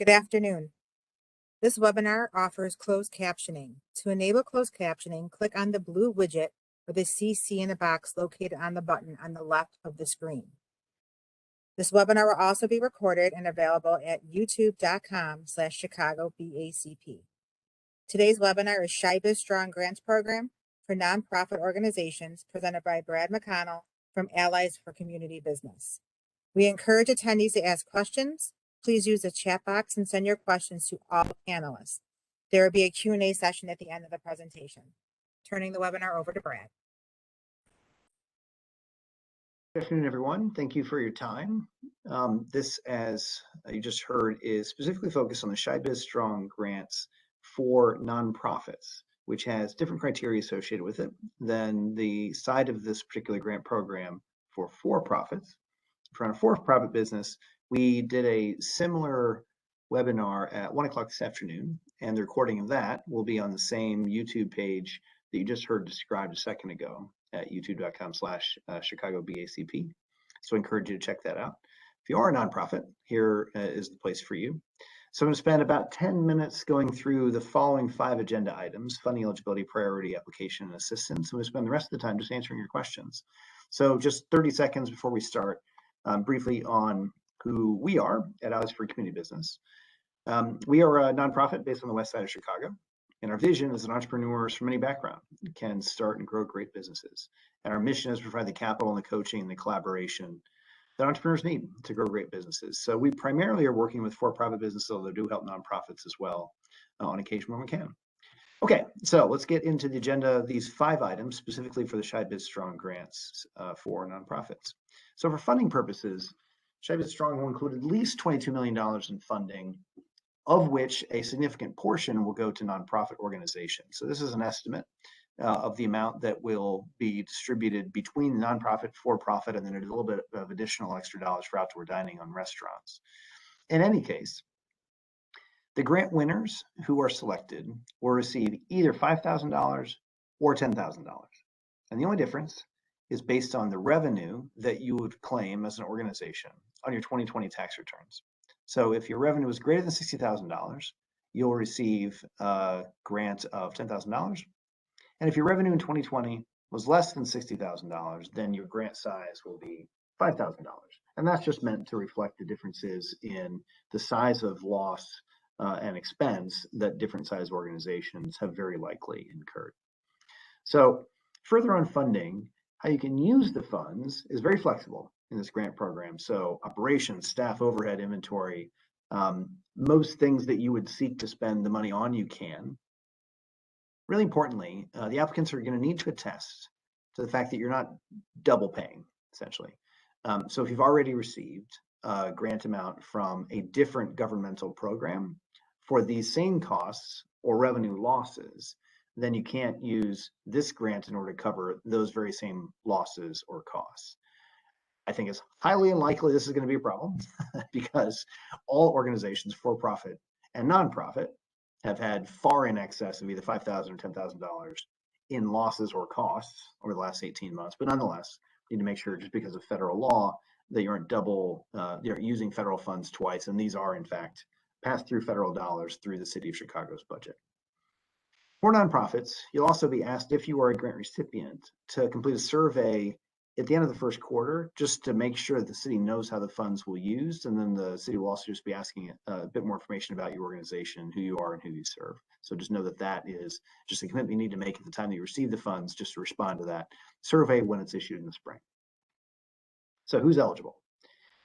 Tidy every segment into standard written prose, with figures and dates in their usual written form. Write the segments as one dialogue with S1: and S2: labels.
S1: Good afternoon. This webinar offers closed captioning. To enable closed captioning, click on the blue widget with a CC in the box located on the button on the left of the screen. This webinar will also be recorded and available at youtube.com/ChicagoBACP. Today's webinar is Chi Biz Strong Grants Program for Nonprofit Organizations, presented by Brad McConnell from Allies for Community Business. We encourage attendees to ask questions. Please use the chat box and send your questions to all panelists. There will be a Q&A session at the end of the presentation. Turning the webinar over to Brad.
S2: Good afternoon, everyone. Thank you for your time. This, as you just heard, is specifically focused on the Chi Biz Strong grants for nonprofits, which has different criteria associated with it than the side of this particular grant program for-profits. For a for-profit business, we did a similar webinar at 1 o'clock this afternoon, and the recording of that will be on the same YouTube page that you just heard described a second ago at youtube.com/ChicagoBACP. So I encourage you to check that out. If you are a nonprofit, here is the place for you. So I'm going to spend about 10 minutes going through the following 5 agenda items: funding, eligibility, priority, application, and assistance. And we'll spend the rest of the time just answering your questions. So just 30 seconds before we start, briefly on who we are at Allies for Community Business. We are a nonprofit based on the west side of Chicago, and our vision is that entrepreneurs from any background can start and grow great businesses. And our mission is to provide the capital and the coaching and the collaboration that entrepreneurs need to grow great businesses. So we primarily are working with for-profit businesses, although do help nonprofits as well on occasion when we can. Okay, so let's get into the agenda, these 5 items specifically for the Chi Biz Strong grants for nonprofits. So for funding purposes, Chi Biz Strong will include at least $22 million in funding, of which a significant portion will go to nonprofit organizations. So this is an estimate of the amount that will be distributed between the nonprofit, for-profit, and then a little bit of additional extra dollars for outdoor dining on restaurants. In any case, the grant winners who are selected will receive either $5,000 or $10,000. And the only difference is based on the revenue that you would claim as an organization on your 2020 tax returns. So if your revenue is greater than $60,000, you'll receive a grant of $10,000. And if your revenue in 2020 was less than $60,000, then your grant size will be $5,000. And that's just meant to reflect the differences in the size of loss and expense that different size organizations have very likely incurred. So further on funding, how you can use the funds is very flexible in this grant program. So operations, staff, overhead, inventory, most things that you would seek to spend the money on, you can. Really importantly, the applicants are going to need to attest to the fact that you're not double paying, essentially. So if you've already received a grant amount from a different governmental program for these same costs or revenue losses, then you can't use this grant in order to cover those very same losses or costs. I think it's highly unlikely this is going to be a problem because all organizations, for-profit and nonprofit, have had far in excess of either $5,000 or $10,000 in losses or costs over the last 18 months. But nonetheless, you need to make sure, just because of federal law, that you aren't you're using federal funds twice. And these are, in fact, passed through federal dollars through the city of Chicago's budget. For nonprofits, you'll also be asked, if you are a grant recipient, to complete a survey at the end of the first quarter, just to make sure that the city knows how the funds will be used. And then the city will also just be asking a bit more information about your organization, who you are and who you serve. So just know that that is just a commitment you need to make at the time that you receive the funds, just to respond to that survey when it's issued in the spring. So who's eligible?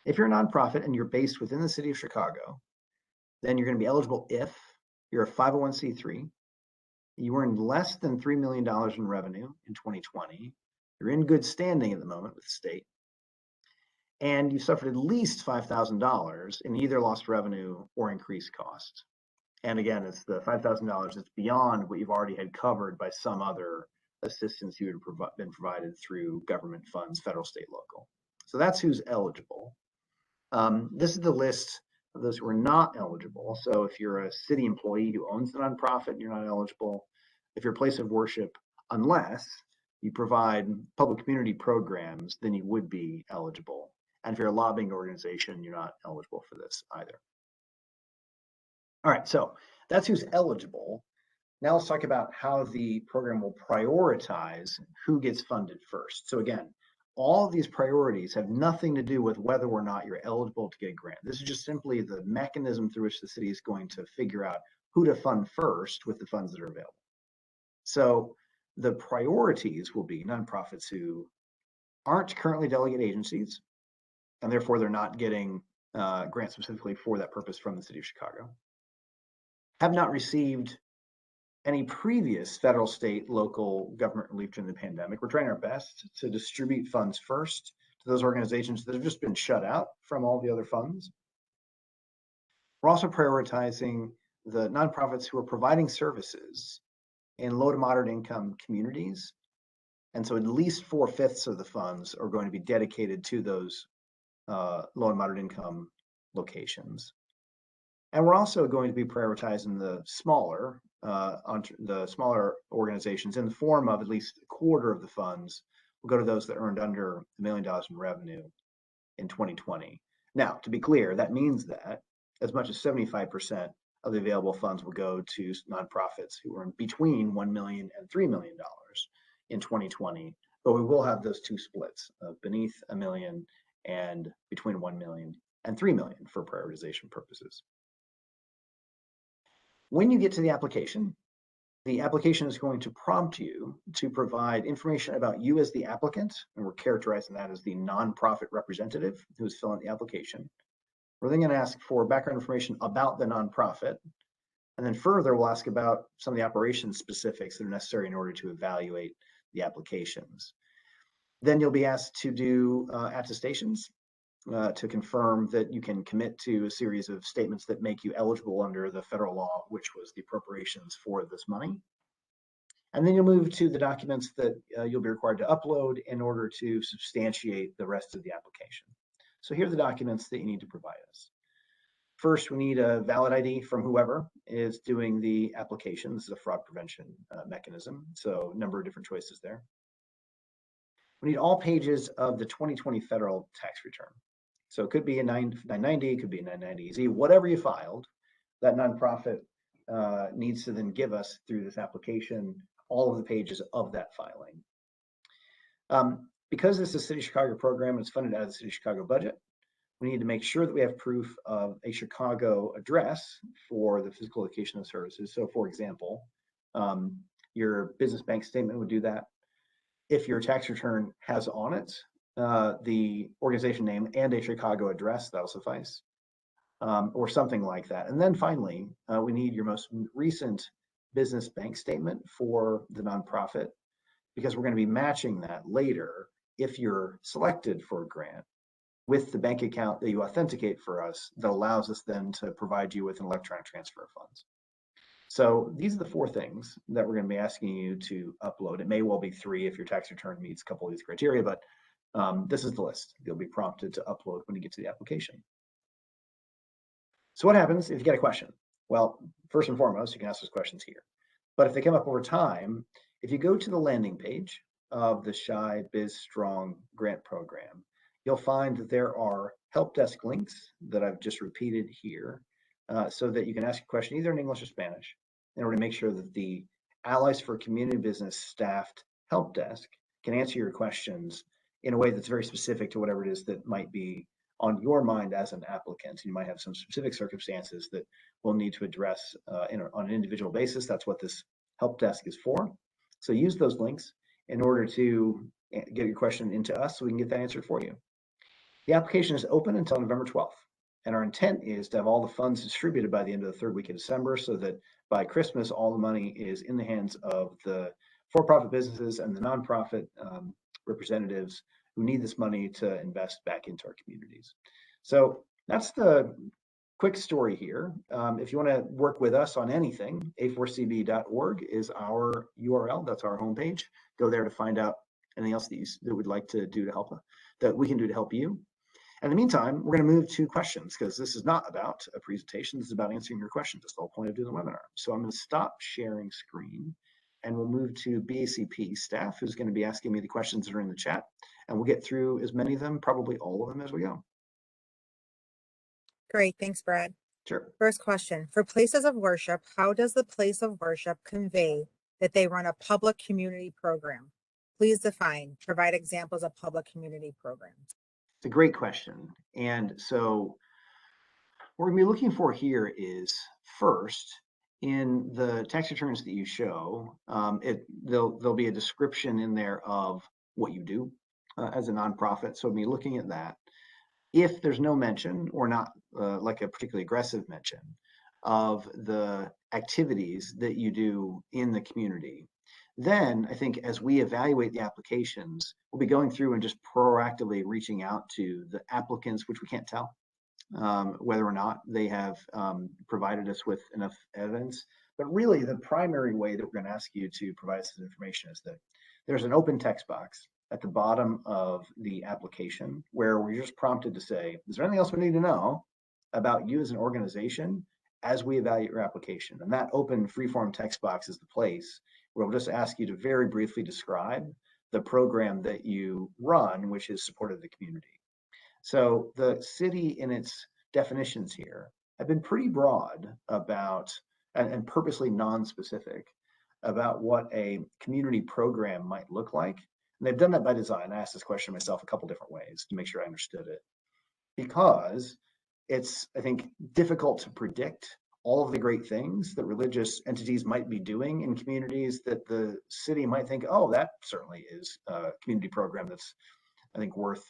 S2: If you're a nonprofit and you're based within the city of Chicago, then you're going to be eligible if you're a 501c3, you earned less than $3 million in revenue in 2020, you're in good standing at the moment with the state, and you suffered at least $5,000 in either lost revenue or increased cost. And again, it's the $5,000 that's beyond what you've already had covered by some other assistance you would have been provided through government funds, federal, state, local. So that's who's eligible. This is the list of those who are not eligible. So if you're a city employee who owns the nonprofit, you're not eligible. If you're a place of worship, unless you provide public community programs, then you would be eligible. And if you're a lobbying organization, you're not eligible for this either. All right, so that's who's eligible. Now let's talk about how the program will prioritize who gets funded first. So again, all of these priorities have nothing to do with whether or not you're eligible to get a grant. This is just simply the mechanism through which the city is going to figure out who to fund first with the funds that are available. So the priorities will be nonprofits who aren't currently delegate agencies, and therefore they're not getting grants specifically for that purpose from the city of Chicago, have not received any previous federal, state, local government relief during the pandemic. We're trying our best to distribute funds first to those organizations that have just been shut out from all the other funds. We're also prioritizing the nonprofits who are providing services in low to moderate income communities. And so at least 4/5 of the funds are going to be dedicated to those low and moderate income locations. And we're also going to be prioritizing the smaller organizations in the form of at least a quarter of the funds will go to those that earned under $1 million in revenue in 2020. Now, to be clear, that means that as much as 75% of the available funds will go to nonprofits who earn between $1 million and $3 million in 2020, but we will have those two splits of beneath $1 million and between $1 million and $3 million for prioritization purposes. When you get to the application is going to prompt you to provide information about you as the applicant, and we're characterizing that as the nonprofit representative who's filling the application. We're then going to ask for background information about the nonprofit, and then further we'll ask about some of the operations specifics that are necessary in order to evaluate the applications. Then you'll be asked to do attestations to confirm that you can commit to a series of statements that make you eligible under the federal law, which was the appropriations for this money. And then you'll move to the documents that you'll be required to upload in order to substantiate the rest of the application. So here are the documents that you need to provide us. First, we need a valid ID from whoever is doing the application. This is a fraud prevention mechanism, so a number of different choices there. We need all pages of the 2020 federal tax return. So it could be a 990, it could be a 990Z, whatever you filed, that nonprofit needs to then give us through this application all of the pages of that filing. Because this is a City of Chicago program, it's funded out of the City of Chicago budget, we need to make sure that we have proof of a Chicago address for the physical location of services. So for example, your business bank statement would do that. If your tax return has on it the organization name and a Chicago address, that'll suffice, or something like that. And then finally, we need your most recent business bank statement for the nonprofit, because we're going to be matching that later if you're selected for a grant with the bank account that you authenticate for us that allows us then to provide you with an electronic transfer of funds. So these are the 4 things that we're going to be asking you to upload. It may well be 3 if your tax return meets a couple of these criteria, but this is the list. You'll be prompted to upload when you get to the application. So what happens if you get a question? Well, first and foremost, you can ask those questions here. But if they come up over time, if you go to the landing page of the Chi Biz Strong grant program, you'll find that there are help desk links that I've just repeated here, so that you can ask a question either in English or Spanish in order to make sure that the Allies for Community Business staffed help desk can answer your questions in a way that's very specific to whatever it is that might be on your mind as an applicant. You might have some specific circumstances that we'll need to address on an individual basis. That's what this help desk is for. So use those links in order to get your question into us so we can get that answered for you. The application is open until November 12th. And our intent is to have all the funds distributed by the end of the 3rd week of December, so that by Christmas, all the money is in the hands of the for-profit businesses and the nonprofit representatives who need this money to invest back into our communities. So that's the quick story here. If you want to work with us on anything, a4cb.org is our URL. That's our homepage. Go there to find out anything else that we'd like to do to help, that we can do to help you. In the meantime, we're going to move to questions, because this is not about a presentation. This is about answering your questions. That's the whole point of doing the webinar. So I'm going to stop sharing screen, and we'll move to BACP staff, who's going to be asking me the questions that are in the chat, and we'll get through as many of them, probably all of them, as we go.
S1: Great, thanks, Brad.
S2: Sure.
S1: First question, for places of worship, how does the place of worship convey that they run a public community program? Please define, provide examples of public community programs.
S2: It's a great question. And so what we're going to be looking for here is first, in the tax returns that you show, there'll be a description in there of what you do as a nonprofit. So we'll be looking at that. If there's no mention or not like a particularly aggressive mention of the activities that you do in the community, then I think as we evaluate the applications, we'll be going through and just proactively reaching out to the applicants, which we can't tell whether or not they have provided us with enough evidence. But really, the primary way that we're going to ask you to provide us this information is that there's an open text box at the bottom of the application where we're just prompted to say, is there anything else we need to know about you as an organization as we evaluate your application? And that open freeform text box is the place where we'll just ask you to very briefly describe the program that you run, which is supportive of the community. So the city in its definitions here have been pretty broad about, and purposely non-specific about what a community program might look like. And they've done that by design. I asked this question myself a couple different ways to make sure I understood it, because it's, I think, difficult to predict all of the great things that religious entities might be doing in communities that the city might think, oh, that certainly is a community program that's, I think, worth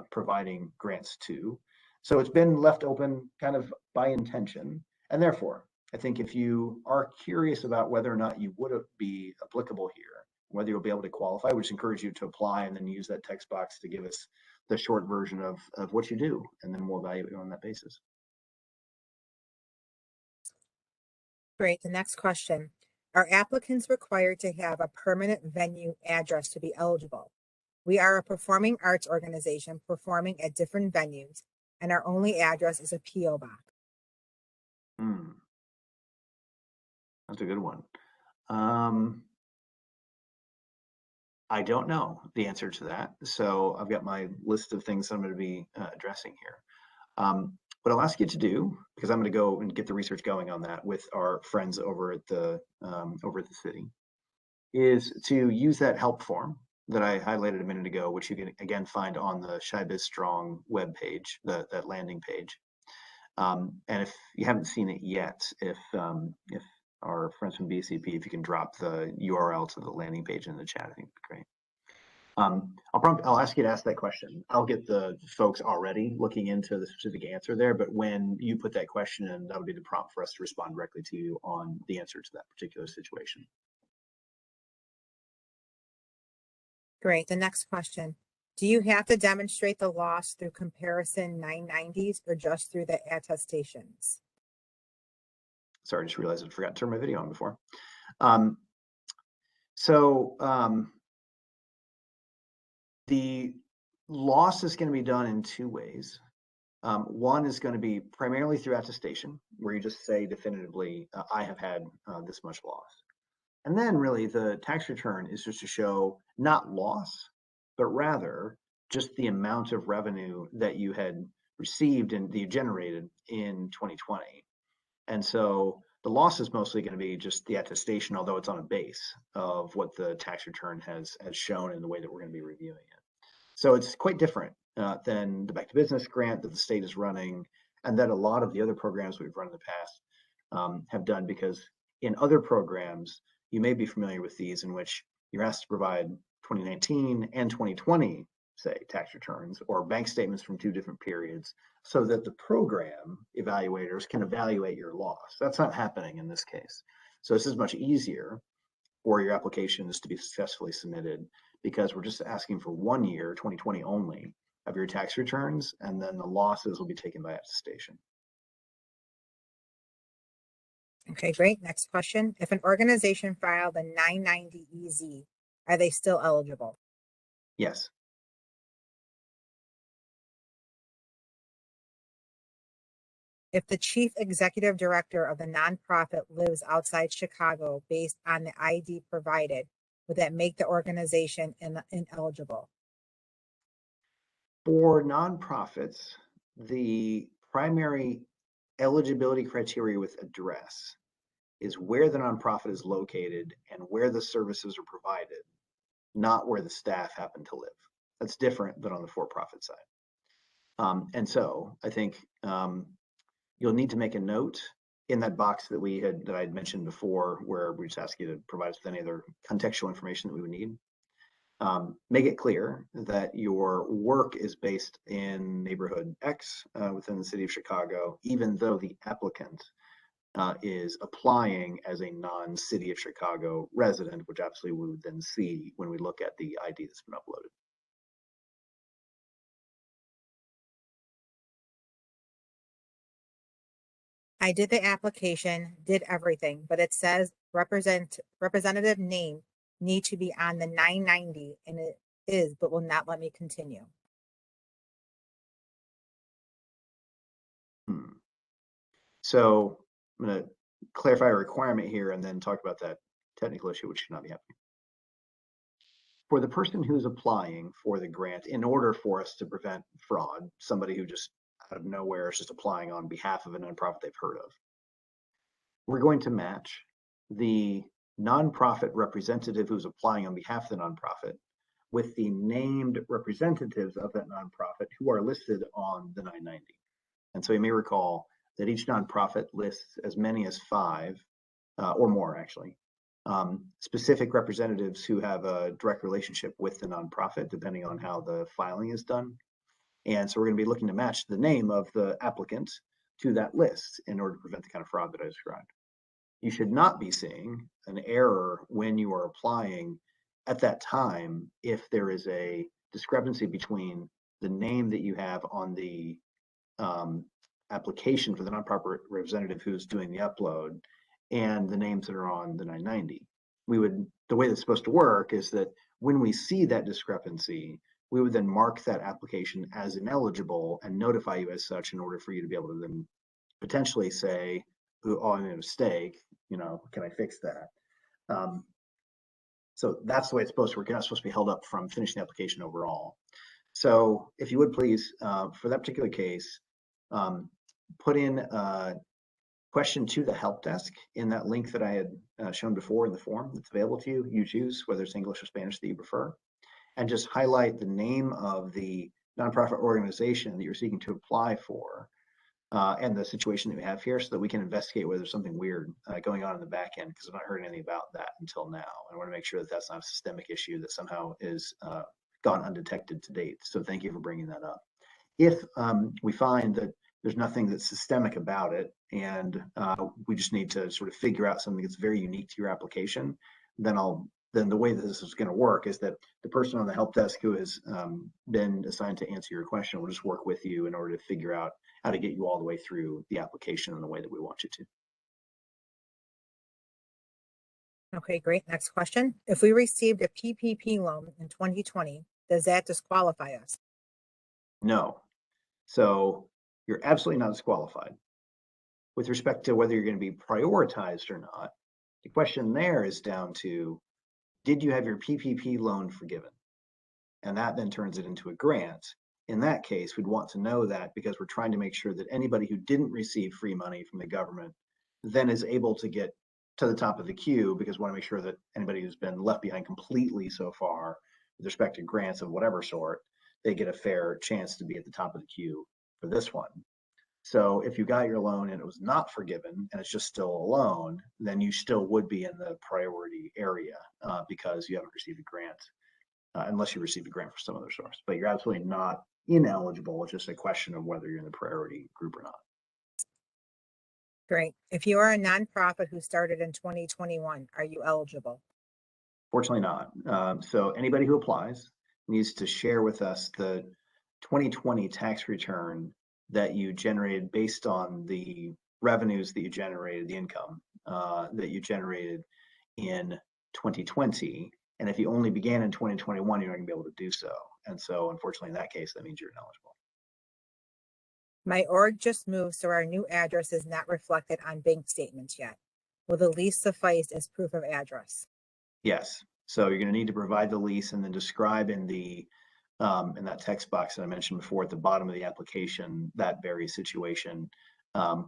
S2: providing grants to. So it's been left open kind of by intention. And therefore, I think if you are curious about whether or not you would be applicable here, whether you'll be able to qualify, we just encourage you to apply and then use that text box to give us the short version of what you do, and then we'll evaluate you on that basis.
S1: Great. The next question, are applicants required to have a permanent venue address to be eligible? We are a performing arts organization performing at different venues, and our only address is a P.O. box.
S2: That's a good one. I don't know the answer to that. So I've got my list of things I'm going to be addressing here. What I'll ask you to do, because I'm going to go and get the research going on that with our friends over at the city, is to use that help form that I highlighted a minute ago, which you can again find on the Chi Biz Strong webpage, that landing page. And if you haven't seen it yet, if our friends from BCP, if you can drop the URL to the landing page in the chat, I think it'd be great. I'll ask you to ask that question. I'll get the folks already looking into the specific answer there, but when you put that question in, that'll be the prompt for us to respond directly to you on the answer to that particular situation.
S1: Great. The next question. Do you have to demonstrate the loss through comparison 990s or just through the attestations?
S2: Sorry, I just realized I forgot to turn my video on before. The loss is going to be done in two ways. One is going to be primarily through attestation, where you just say definitively, I have had this much loss. And then really the tax return is just to show not loss, but rather just the amount of revenue that you had received and that you generated in 2020. And so the loss is mostly going to be just the attestation, although it's on a base of what the tax return has shown in the way that we're going to be reviewing it. So it's quite different than the Back to Business grant that the state is running, and that a lot of the other programs we've run in the past have done, because in other programs, you may be familiar with these, in which you're asked to provide 2019 and 2020, say, tax returns or bank statements from two different periods, so that the program evaluators can evaluate your loss. That's not happening in this case. So this is much easier for your applications to be successfully submitted, because we're just asking for 1 year, 2020 only, of your tax returns, and then the losses will be taken by attestation.
S1: Okay, great. Next question. If an organization filed a 990 EZ, are they still eligible?
S2: Yes.
S1: If the chief executive director of the nonprofit lives outside Chicago based on the ID provided, would that make the organization ineligible?
S2: For nonprofits, the primary eligibility criteria with address is where the nonprofit is located and where the services are provided, not where the staff happen to live. That's different than on the for-profit side. And so I think you'll need to make a note in that box that I had mentioned before, where we just ask you to provide us with any other contextual information that we would need. Make it clear that your work is based in neighborhood X within the city of Chicago, even though the applicant is applying as a non-city of Chicago resident, which absolutely we would then see when we look at the ID that's been uploaded.
S1: I did the application, did everything, but it says representative name need to be on the 990, and it is, but will not let me continue.
S2: So I'm going to clarify a requirement here and then talk about that technical issue, which should not be happening. For the person who's applying for the grant, in order for us to prevent fraud, somebody who just out of nowhere is just applying on behalf of a nonprofit they've heard of, we're going to match the nonprofit representative who's applying on behalf of the nonprofit with the named representatives of that nonprofit who are listed on the 990. And so you may recall that each nonprofit lists as many as 5 or more, actually, specific representatives who have a direct relationship with the nonprofit, depending on how the filing is done. And so we're going to be looking to match the name of the applicant to that list in order to prevent the kind of fraud that I described. You should not be seeing an error when you are applying at that time if there is a discrepancy between the name that you have on the application for the nonprofit representative who's doing the upload and the names that are on the 990. The way that's supposed to work is that when we see that discrepancy, we would then mark that application as ineligible and notify you as such in order for you to be able to then potentially say, oh, I made a mistake, can I fix that? So that's the way it's supposed to work. You're not supposed to be held up from finishing the application overall. So if you would please, for that particular case, put in a question to the help desk in that link that I had shown before in the form that's available to you. You choose whether it's English or Spanish that you prefer, and just highlight the name of the nonprofit organization that you're seeking to apply for and the situation that we have here so that we can investigate whether there's something weird going on in the back end, because I've not heard anything about that until now. I want to make sure that that's not a systemic issue that somehow is gone undetected to date. So thank you for bringing that up. If we find that there's nothing that's systemic about it and we just need to sort of figure out something that's very unique to your application, then the way that this is going to work is that the person on the help desk who has been assigned to answer your question will just work with you in order to figure out how to get you all the way through the application in the way that we want you to.
S1: Okay, great. Next question. If we received a PPP loan in 2020, does that disqualify us?
S2: No. So you're absolutely not disqualified. With respect to whether you're going to be prioritized or not, the question there is down to, did you have your PPP loan forgiven? And that then turns it into a grant. In that case, we'd want to know that because we're trying to make sure that anybody who didn't receive free money from the government then is able to get to the top of the queue, because we want to make sure that anybody who's been left behind completely so far with respect to grants of whatever sort, they get a fair chance to be at the top of the queue for this one. So if you got your loan and it was not forgiven and it's just still a loan, then you still would be in the priority area because you haven't received a grant, unless you received a grant from some other source. But you're absolutely not ineligible. It's just a question of whether you're in the priority group or not.
S1: Great. If you are a nonprofit who started in 2021, are you eligible?
S2: Fortunately not. So anybody who applies needs to share with us the 2020 tax return that you generated based on the revenues that you generated, the income that you generated in 2020. And if you only began in 2021, you're not going to be able to do so. And so unfortunately, in that case, that means you're ineligible.
S1: My org just moved, so our new address is not reflected on bank statements yet. Will the lease suffice as proof of address?
S2: Yes. So you're going to need to provide the lease and then describe in the in that text box that I mentioned before at the bottom of the application that very situation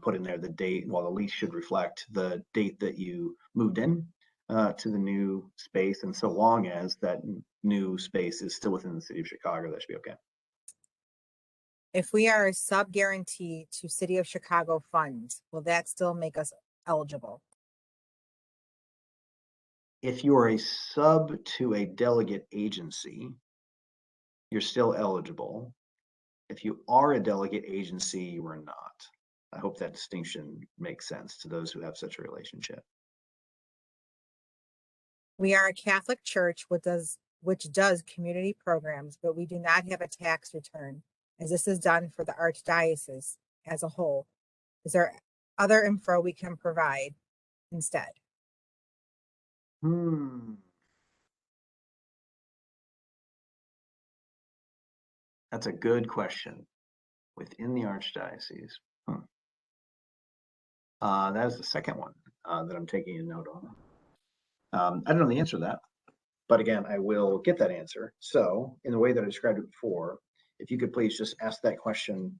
S2: put in there the date, while the lease should reflect the date that you moved in to the new space. And so long as that new space is still within the city of Chicago, that should be okay.
S1: If we are a sub-guarantee to City of Chicago funds, will that still make us eligible?
S2: If you are a sub to a delegate agency, you're still eligible. If you are a delegate agency, you are not. I hope that distinction makes sense to those who have such a relationship.
S1: We are a Catholic church which does community programs, but we do not have a tax return, as this is done for the Archdiocese as a whole. Is there other info we can provide instead?
S2: That's a good question. Within the Archdiocese. That is the second one that I'm taking a note on. I don't know the answer to that, but again, I will get that answer. So in the way that I described it before, if you could please just ask that question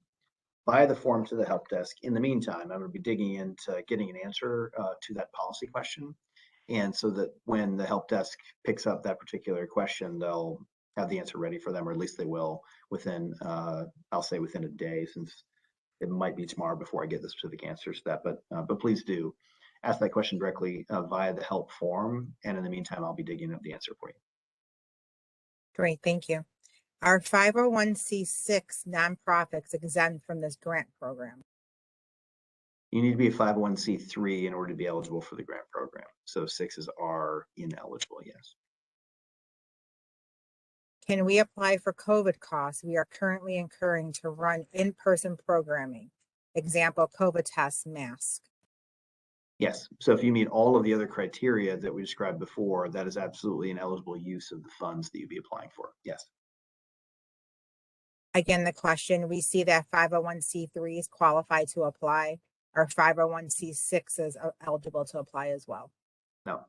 S2: via the form to the help desk. In the meantime, I'm going to be digging into getting an answer to that policy question. And so that when the help desk picks up that particular question, they'll have the answer ready for them, or at least they will within, I'll say within a day, since it might be tomorrow before I get the specific answers to that. But please do ask that question directly via the help form. And in the meantime, I'll be digging up the answer for you.
S1: Great, thank you. Are 501c6 nonprofits exempt from this grant program?
S2: You need to be a 501c3 in order to be eligible for the grant program. So 6s are ineligible, yes.
S1: Can we apply for COVID costs we are currently incurring to run in-person programming? Example, COVID tests, mask.
S2: Yes. So if you meet all of the other criteria that we described before, that is absolutely an eligible use of the funds that you'd be applying for. Yes.
S1: Again, the question, we see that 501c3s qualify to apply. Are 501c6s eligible to apply as well?
S2: No.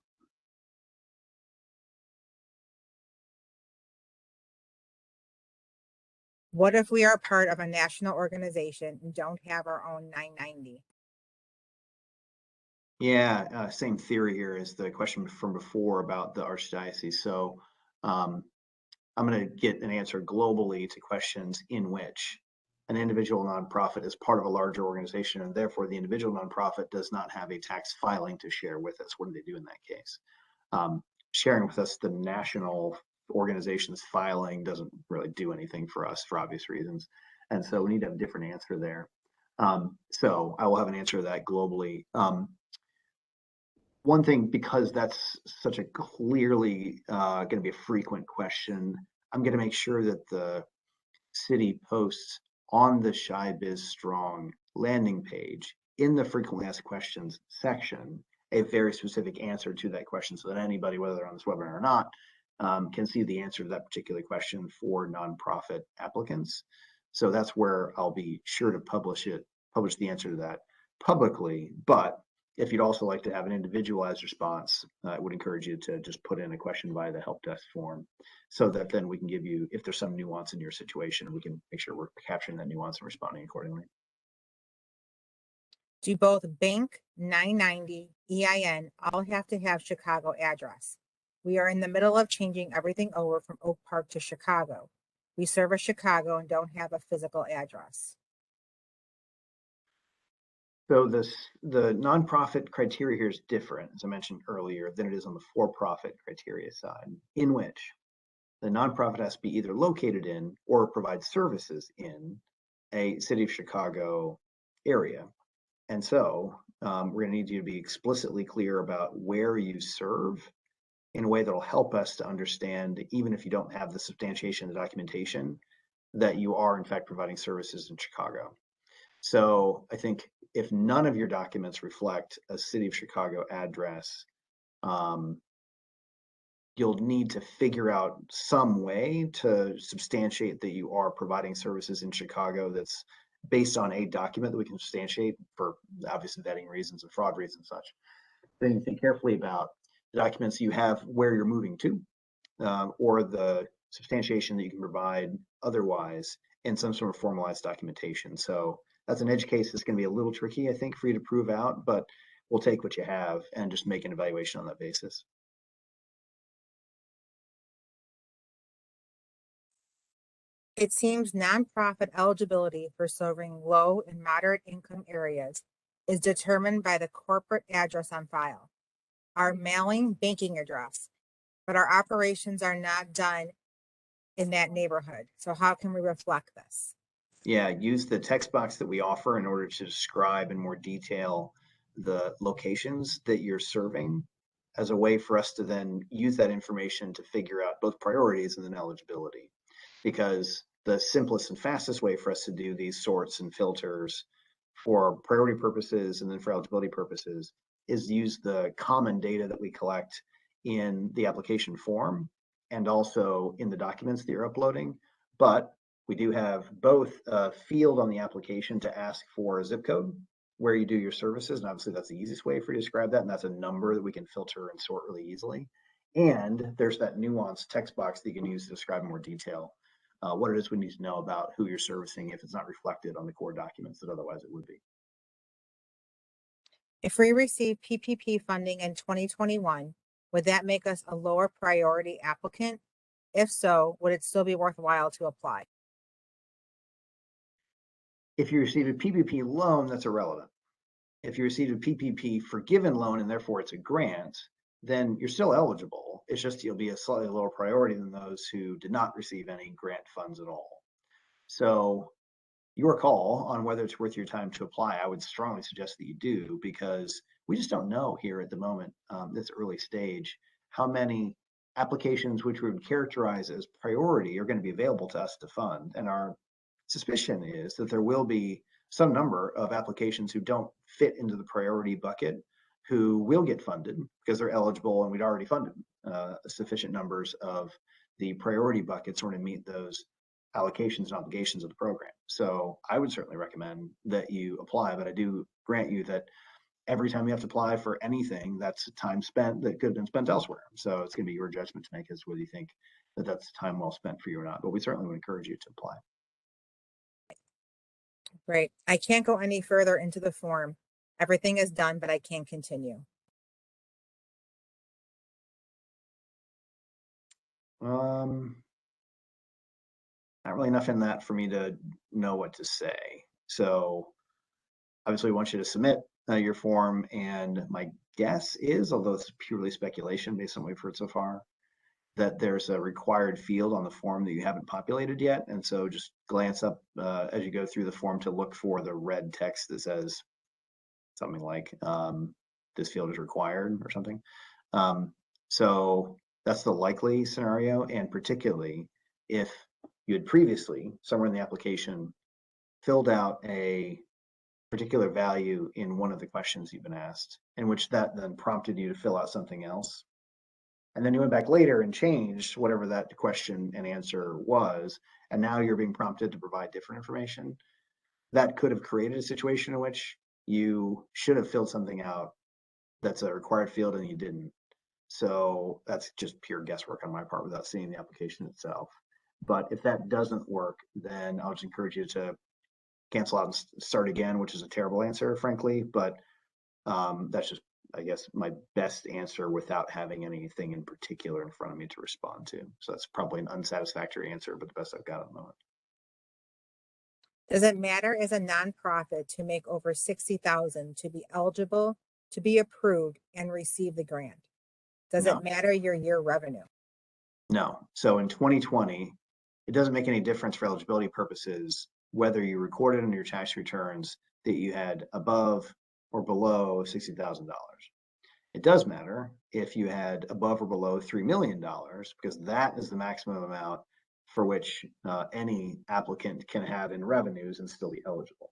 S1: What if we are part of a national organization and don't have our own 990?
S2: Yeah, same theory here as the question from before about the Archdiocese. So I'm going to get an answer globally to questions in which an individual nonprofit is part of a larger organization, and therefore the individual nonprofit does not have a tax filing to share with us. What do they do in that case? Sharing with us the national organization's filing doesn't really do anything for us for obvious reasons. And so we need to have a different answer there. So I will have an answer to that globally. One thing, because that's such a clearly going to be a frequent question, I'm going to make sure that the city posts on the Chi Biz Strong landing page in the frequently asked questions section a very specific answer to that question, so that anybody, whether they're on this webinar or not, can see the answer to that particular question for nonprofit applicants. So that's where I'll be sure to publish the answer to that publicly. But if you'd also like to have an individualized response, I would encourage you to just put in a question via the help desk form, so that then we can give you, if there's some nuance in your situation, we can make sure we're capturing that nuance and responding accordingly.
S1: Do both bank, 990, EIN all have to have Chicago address? We are in the middle of changing everything over from Oak Park to Chicago. We service Chicago and don't have a physical address.
S2: So the nonprofit criteria here is different, as I mentioned earlier, than it is on the for-profit criteria side, in which the nonprofit has to be either located in or provide services in a city of Chicago area. And so we're going to need you to be explicitly clear about where you serve in a way that'll help us to understand, even if you don't have the substantiation of the documentation, that you are in fact providing services in Chicago. So I think if none of your documents reflect a city of Chicago address, you'll need to figure out some way to substantiate that you are providing services in Chicago that's based on a document that we can substantiate for obvious vetting reasons and fraud reasons and such. Then you think carefully about the documents you have where you're moving to, or the substantiation that you can provide otherwise in some sort of formalized documentation. So That's an edge case that's going to be a little tricky, I think, for you to prove out, but we'll take what you have and just make an evaluation on that basis.
S1: It seems nonprofit eligibility for serving low and moderate income areas is determined by the corporate address on file, our mailing banking address, but our operations are not done in that neighborhood. So how can we reflect this?
S2: Yeah, use the text box that we offer in order to describe in more detail the locations that you're serving as a way for us to then use that information to figure out both priorities and then eligibility. Because the simplest and fastest way for us to do these sorts and filters for priority purposes and then for eligibility purposes is use the common data that we collect in the application form and also in the documents that you're uploading. But we do have both a field on the application to ask for a zip code where you do your services. And obviously that's the easiest way for you to describe that. And that's a number that we can filter and sort really easily. And there's that nuanced text box that you can use to describe in more detail what it is we need to know about who you're servicing if it's not reflected on the core documents that otherwise it would be.
S1: If we receive PPP funding in 2021, would that make us a lower priority applicant? If so, would it still be worthwhile to apply?
S2: If you receive a PPP loan, that's irrelevant. If you receive a PPP forgiven loan and therefore it's a grant, then you're still eligible. It's just you'll be a slightly lower priority than those who did not receive any grant funds at all. So your call on whether it's worth your time to apply, I would strongly suggest that you do, because we just don't know here at the moment, this early stage, how many applications which we would characterize as priority are going to be available to us to fund. And our suspicion is that there will be some number of applications who don't fit into the priority bucket who will get funded because they're eligible and we'd already funded sufficient numbers of the priority buckets sort of meet those allocations and obligations of the program. So I would certainly recommend that you apply, but I do grant you that every time you have to apply for anything, that's time spent that could have been spent elsewhere. So it's going to be your judgment to make as whether you think that that's time well spent for you or not. But we certainly would encourage you to apply.
S1: Great. I can't go any further into the form. Everything is done, but I can't continue.
S2: Not really enough in that for me to know what to say. So obviously we want you to submit your form, and my guess is, although it's purely speculation based on what we've heard so far, that there's a required field on the form that you haven't populated yet. And so just glance up as you go through the form to look for the red text that says something like this field is required or something. So that's the likely scenario. And particularly if you had previously, somewhere in the application, filled out a particular value in one of the questions you've been asked, in which that then prompted you to fill out something else. And then you went back later and changed whatever that question and answer was, and now you're being prompted to provide different information. That could have created a situation in which you should have filled something out that's a required field and you didn't. So that's just pure guesswork on my part without seeing the application itself. But if that doesn't work, then I'll just encourage you to cancel out and start again, which is a terrible answer, frankly. But that's just, I guess, my best answer without having anything in particular in front of me to respond to. So that's probably an unsatisfactory answer, but the best I've got at the moment.
S1: Does it matter as a nonprofit to make over 60,000 to be eligible to be approved and receive the grant? Does
S2: No.
S1: it matter your year revenue?
S2: No. So in 2020, it doesn't make any difference for eligibility purposes whether you recorded in your tax returns that you had above or below $60,000. It does matter if you had above or below $3 million, because that is the maximum amount for which any applicant can have in revenues and still be eligible.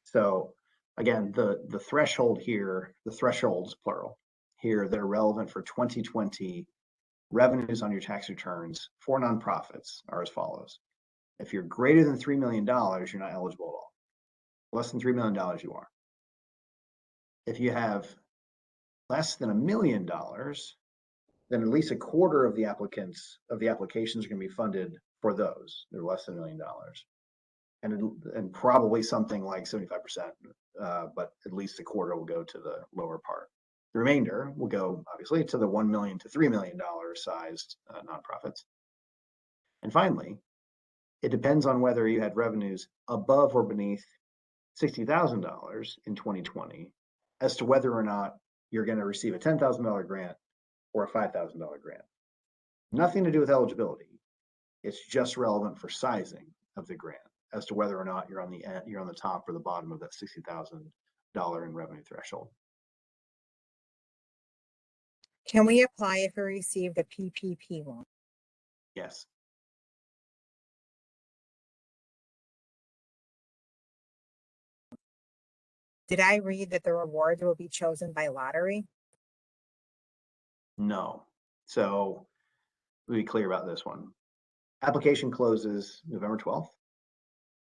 S2: So again, the threshold here, the thresholds plural here that are relevant for 2020 revenues on your tax returns for nonprofits are as follows. If you're greater than $3 million, you're not eligible at all. Less than $3 million, you are. If you have less than $1 million, then at least a quarter of the applications are going to be funded for those. They're less than $1 million. and probably something like 75%, but at least a quarter will go to the lower part. The remainder will go, obviously, to the $1 million to $3 million sized nonprofits. And finally, it depends on whether you had revenues above or beneath $60,000 in 2020 as to whether or not you're going to receive a $10,000 grant or a $5,000 grant. Nothing to do with eligibility. It's just relevant for sizing of the grant as to whether or not you're on the top or the bottom of that $60,000 in revenue threshold.
S1: Can we apply if we received a PPP loan?
S2: Yes.
S1: Did I read that the rewards will be chosen by lottery?
S2: No. So we'll be clear about this one. Application closes November 12th.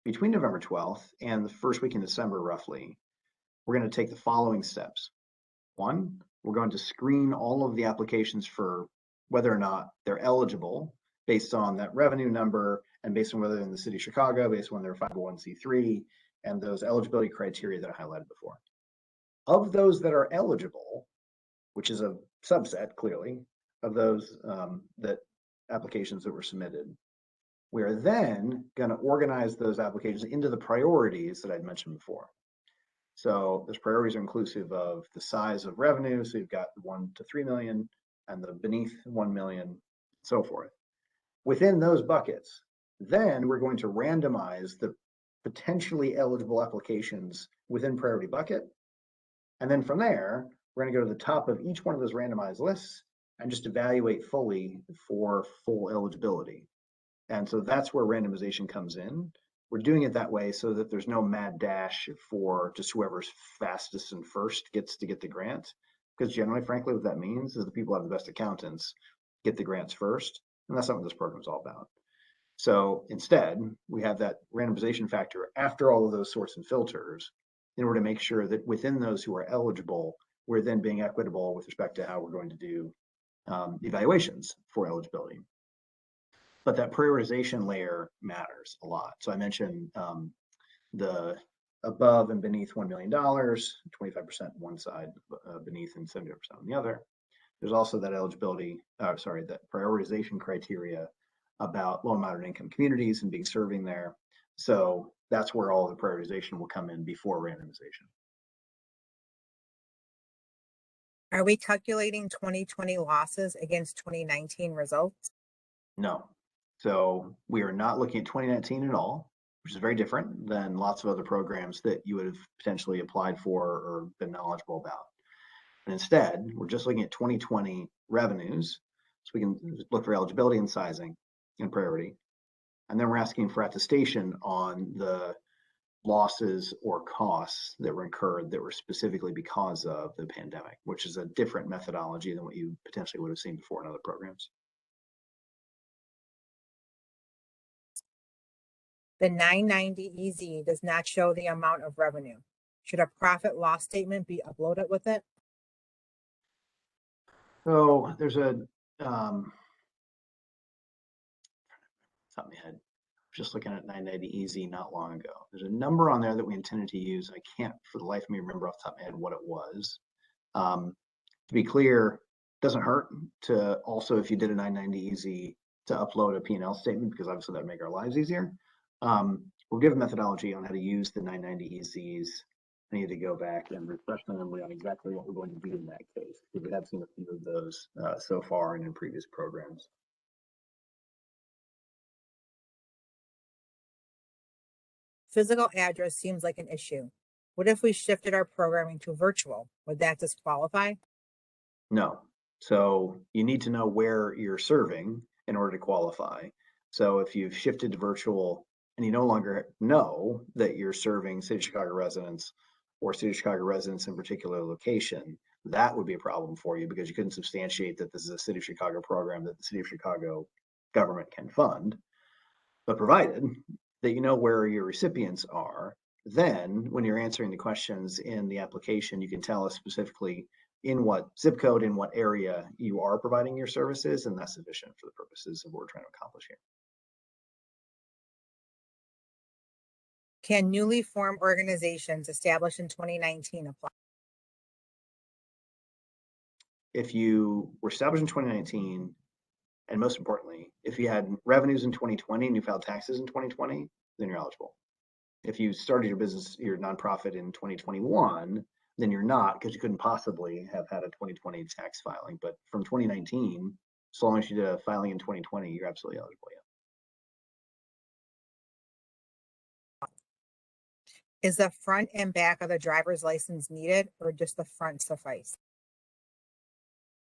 S2: Between November 12th and the first week in December, roughly, we're going to take the following steps. One, we're going to screen all of the applications for whether or not they're eligible based on that revenue number and based on whether they're in the city of Chicago, based on their 501c3, and those eligibility criteria that I highlighted before. Of those that are eligible, which is a subset, clearly, of those that applications that were submitted, we are then going to organize those applications into the priorities that I'd mentioned before. So those priorities are inclusive of the size of revenue. So you've got 1 to 3 million and the beneath 1 million, so forth. Within those buckets, then we're going to randomize the potentially eligible applications within priority bucket. And then from there, we're going to go to the top of each one of those randomized lists and just evaluate fully for full eligibility. And so that's where randomization comes in. We're doing it that way so that there's no mad dash for just whoever's fastest and first gets to get the grant. Because generally, frankly, what that means is the people who have the best accountants get the grants first. And that's not what this program is all about. So instead, we have that randomization factor after all of those sorts and filters in order to make sure that within those who are eligible, we're then being equitable with respect to how we're going to do evaluations for eligibility. But that prioritization layer matters a lot. So I mentioned the above and beneath $1 million, 25% on one side, beneath and 70% on the other. There's also that eligibility, that prioritization criteria about low and moderate income communities and being serving there. So that's where all the prioritization will come in before randomization.
S1: Are we calculating 2020 losses against 2019 results?
S2: No. So we are not looking at 2019 at all, which is very different than lots of other programs that you would have potentially applied for or been knowledgeable about. And instead, we're just looking at 2020 revenues, so we can look for eligibility and sizing and priority. And then we're asking for attestation on the losses or costs that were incurred that were specifically because of the pandemic, which is a different methodology than what you potentially would have seen before in other programs.
S1: The 990 EZ does not show the amount of revenue. Should a profit loss statement be uploaded with it?
S2: So there's a top of my head, just looking at 990 EZ not long ago. There's a number on there that we intended to use. I can't for the life of me remember off the top of my head what it was. To be clear, it doesn't hurt to also, if you did a 990 EZ, to upload a P&L statement, because obviously that would make our lives easier. We'll give a methodology on how to use the 990 EZs. I need to go back and refresh my memory on exactly what we're going to do in that case, because we have seen a few of those so far and in previous programs.
S1: Physical address seems like an issue. What if we shifted our programming to virtual? Would that disqualify?
S2: No. So you need to know where you're serving in order to qualify. So if you've shifted to virtual and you no longer know that you're serving City of Chicago residents or City of Chicago residents in particular location, that would be a problem for you because you couldn't substantiate that this is a City of Chicago program that the City of Chicago government can fund. But provided that you know where your recipients are, then when you're answering the questions in the application, you can tell us specifically in what zip code, in what area you are providing your services, and that's sufficient for the purposes of what we're trying to accomplish here.
S1: Can newly formed organizations established in 2019 apply?
S2: If you were established in 2019, and most importantly, if you had revenues in 2020 and you filed taxes in 2020, then you're eligible. If you started your business, your nonprofit in 2021, then you're not, because you couldn't possibly have had a 2020 tax filing. But from 2019, as long as you did a filing in 2020, you're absolutely eligible. Yeah.
S1: Is the front and back of the driver's license needed, or just the front suffice?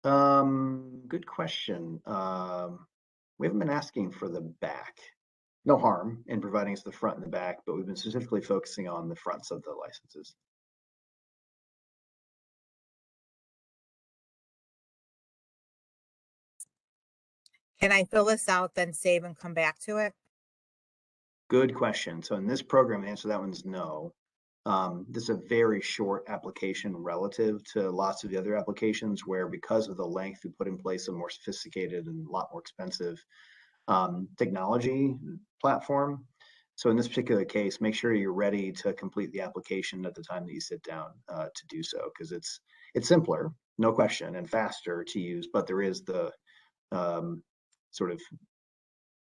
S2: Good question. We haven't been asking for the back. No harm in providing us the front and the back, but we've been specifically focusing on the fronts of the licenses.
S1: Can I fill this out, then save and come back to it?
S2: Good question. So in this program, the answer to that one's no. This is a very short application relative to lots of the other applications where, because of the length, we put in place a more sophisticated and a lot more expensive technology platform. So in this particular case, make sure you're ready to complete the application at the time that you sit down to do so, because it's simpler, no question, and faster to use, but there is the sort of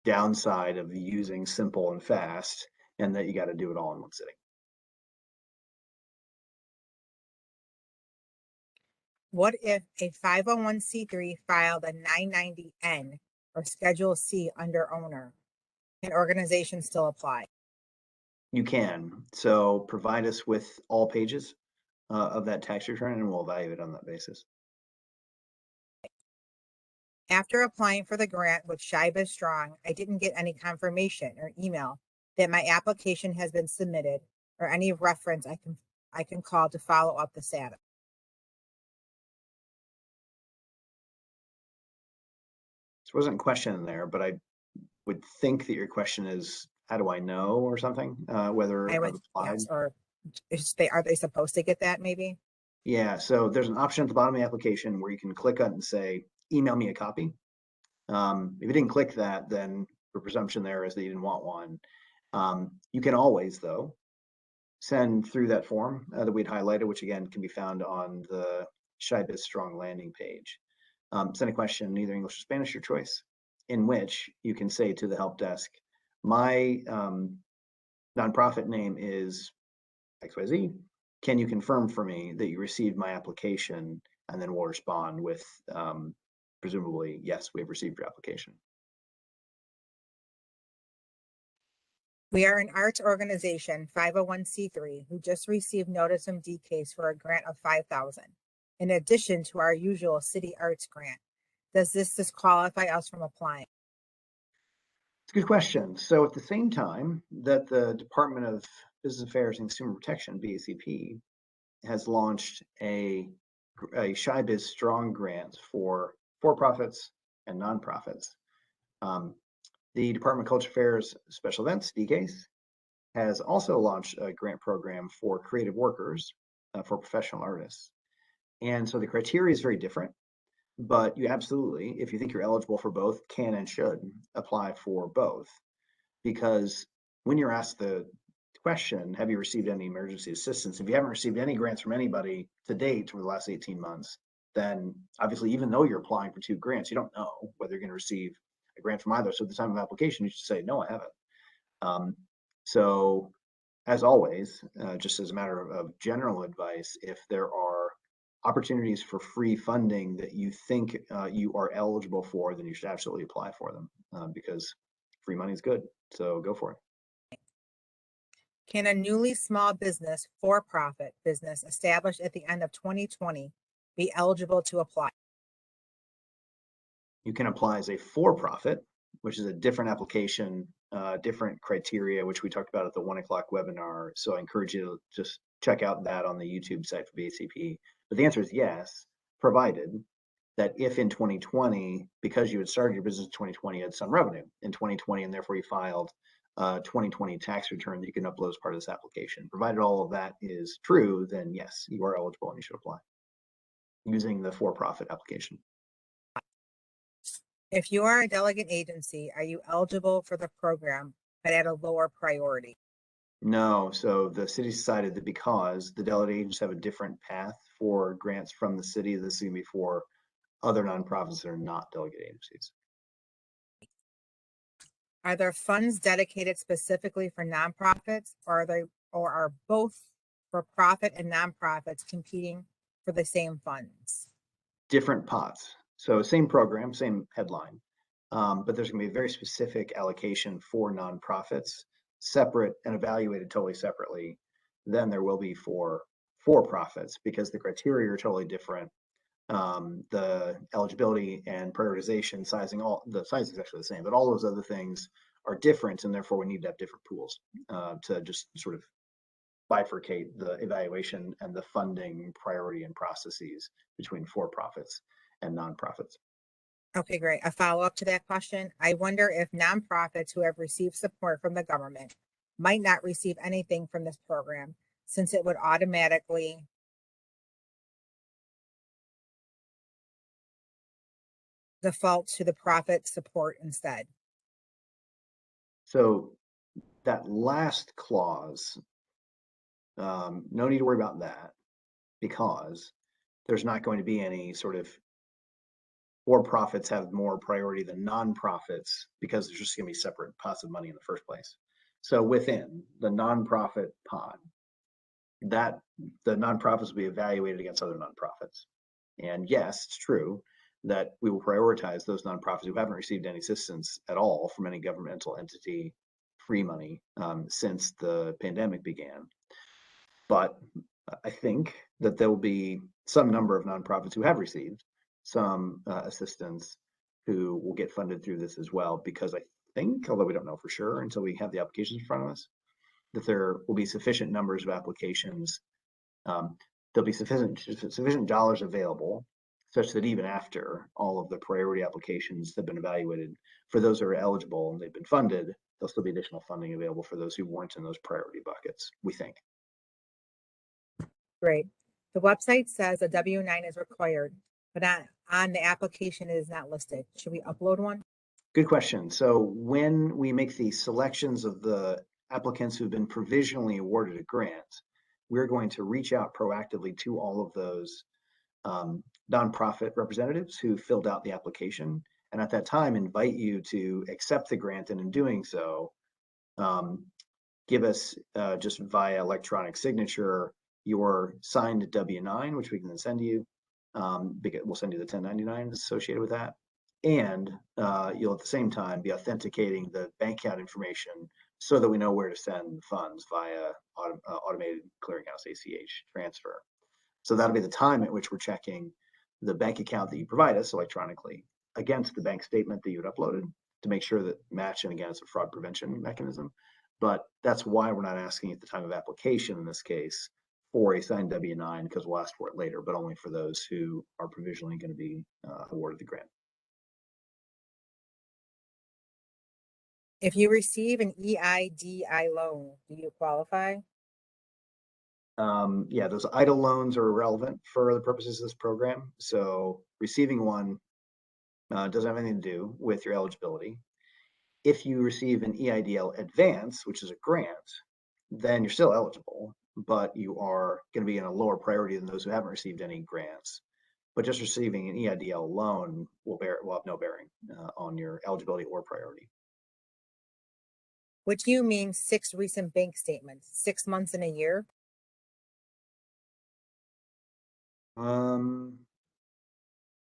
S2: downside of using simple and fast, and that you got to do it all in one sitting.
S1: What if a 501c3 filed a 990N or Schedule C under owner? Can organizations still apply?
S2: You can. So provide us with all pages of that tax return, and we'll evaluate on that basis.
S1: After applying for the grant with Chi Biz Strong, I didn't get any confirmation or email that my application has been submitted, or any reference I can call to follow up the status.
S2: There wasn't a question in there, but I would think that your question is, how do I know, or something, whether
S1: I
S2: I've
S1: would,
S2: applied?
S1: yes, or are they supposed to get that maybe?
S2: Yeah, so there's an option at the bottom of the application where you can click on it and say, email me a copy. If you didn't click that, then the presumption there is that you didn't want one. You can always, though, send through that form that we'd highlighted, which again can be found on the Chi Biz Strong landing page. Send a question in either English or Spanish, your choice, in which you can say to the help desk, my nonprofit name is XYZ. Can you confirm for me that you received my application? And then we'll respond with presumably, yes, we have received your application.
S1: We are an arts organization, 501c3, who just received notice from DCASE for a grant of $5,000, in addition to our usual city arts grant. Does this disqualify us from applying?
S2: It's a good question. So at the same time that the Department of Business Affairs and Consumer Protection, BACP, has launched a Chi Biz Strong grant for for-profits and nonprofits, the Department of Culture Affairs Special Events, DCASE, has also launched a grant program for creative workers, for professional artists. And so the criteria is very different, but you absolutely, if you think you're eligible for both, can and should apply for both. Because when you're asked the question, have you received any emergency assistance? If you haven't received any grants from anybody to date over the last 18 months, then obviously, even though you're applying for 2 grants, you don't know whether you're going to receive a grant from either. So at the time of application, you should say, no, I haven't. So as always, just as a matter of general advice, if there are opportunities for free funding that you think you are eligible for, then you should absolutely apply for them, because free money is good. So go for it.
S1: Can a newly small business, for-profit business established at the end of 2020 be eligible to apply?
S2: You can apply as a for-profit, which is a different application, different criteria, which we talked about at the 1 o'clock webinar. So I encourage you to just check out that on the YouTube site for BACP. But the answer is yes, provided that if in 2020, because you had started your business in 2020, you had some revenue in 2020, and therefore you filed a 2020 tax return that you can upload as part of this application. Provided all of that is true, then yes, you are eligible and you should apply using the for-profit application.
S1: If you are a delegate agency, are you eligible for the program, but at a lower priority?
S2: No, so the city decided that because the delegate agents have a different path for grants from the city, this is gonna be for other nonprofits that are not delegate agencies.
S1: Are there funds dedicated specifically for nonprofits, or are both for profit and nonprofits competing for the same funds?
S2: Different pots. So same program, same headline, but there's gonna be a very specific allocation for nonprofits, separate and evaluated totally separately than there will be for profits because the criteria are totally different. The eligibility and prioritization, sizing, all the size is actually the same, but all those other things are different, and therefore we need to have different pools to just sort of bifurcate the evaluation and the funding priority and processes between for-profits and nonprofits.
S1: Okay, great. A follow-up to that question. I wonder if nonprofits who have received support from the government might not receive anything from this program since it would automatically default to the profit support instead.
S2: So that last clause, no need to worry about that because there's not going to be any sort of for-profits have more priority than nonprofits because there's just going to be separate pots of money in the first place. So within the nonprofit pot, that the nonprofits will be evaluated against other nonprofits. And yes, it's true that we will prioritize those nonprofits who haven't received any assistance at all from any governmental entity free money since the pandemic began. But I think that there will be some number of nonprofits who have received some assistance who will get funded through this as well, because I think, although we don't know for sure until we have the applications in front of us, that there will be sufficient numbers of applications. There'll be sufficient dollars available such that even after all of the priority applications have been evaluated, for those who are eligible and they've been funded, there'll still be additional funding available for those who weren't in those priority buckets, we think.
S1: Great. The website says a W-9 is required, but on the application it is not listed. Should we upload one?
S2: Good question. So when we make the selections of the applicants who've been provisionally awarded a grant, we're going to reach out proactively to all of those nonprofit representatives who filled out the application. And at that time, invite you to accept the grant. And in doing so, give us just via electronic signature your signed W-9, which we can then send you. We'll send you the 1099 associated with that. And you'll at the same time be authenticating the bank account information so that we know where to send funds via automated clearinghouse ACH transfer. So that'll be the time at which we're checking the bank account that you provide us electronically against the bank statement that you had uploaded to make sure that match. And again, it's a fraud prevention mechanism. But that's why we're not asking at the time of application in this case for a signed W-9, because we'll ask for it later, but only for those who are provisionally going to be awarded the grant.
S1: If you receive an EIDL loan, do you qualify?
S2: Yeah, those EIDL loans are irrelevant for the purposes of this program. So receiving one doesn't have anything to do with your eligibility. If you receive an EIDL advance, which is a grant, then you're still eligible, but you are going to be in a lower priority than those who haven't received any grants. But just receiving an EIDL loan will have no bearing on your eligibility or priority.
S1: What do you mean 6 recent bank statements? 6 months in a year?
S2: We're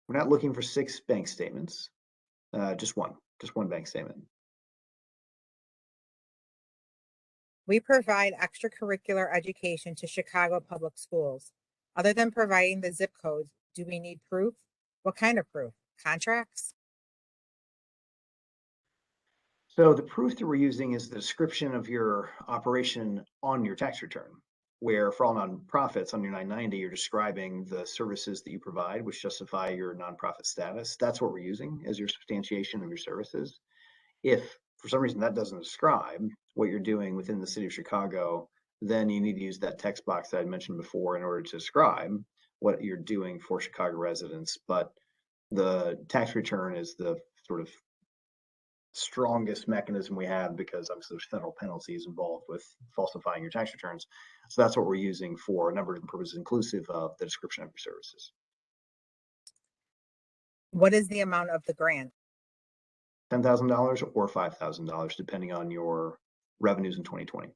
S2: not looking for 6 bank statements, just one bank statement.
S1: We provide extracurricular education to Chicago public schools. Other than providing the zip codes, do we need proof? What kind of proof? Contracts?
S2: So the proof that we're using is the description of your operation on your tax return, where for all nonprofits on your 990, you're describing the services that you provide, which justify your nonprofit status. That's what we're using as your substantiation of your services. If for some reason that doesn't describe what you're doing within the city of Chicago, then you need to use that text box that I mentioned before in order to describe what you're doing for Chicago residents. But the tax return is the sort of strongest mechanism we have, because obviously there's federal penalties involved with falsifying your tax returns. So that's what we're using for a number of purposes, inclusive of the description of your services.
S1: What is the amount of the grant?
S2: $10,000 or $5,000, depending on your revenues in 2020.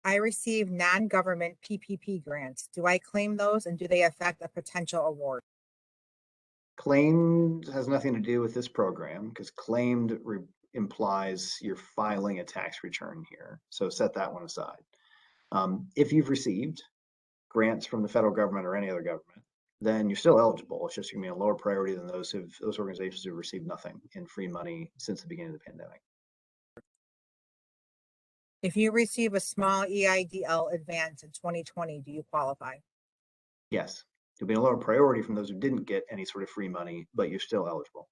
S1: I receive non-government PPP grants. Do I claim those, and do they affect a potential award?
S2: Claimed has nothing to do with this program, because claimed implies you're filing a tax return here. So set that one aside. If you've received grants from the federal government or any other government, then you're still eligible. It's just going to be a lower priority than those organizations who received nothing in free money since the beginning of the pandemic.
S1: If you receive a small EIDL advance in 2020, do you qualify?
S2: Yes, you'll be a lower priority from those who didn't get any sort of free money, but you're still eligible.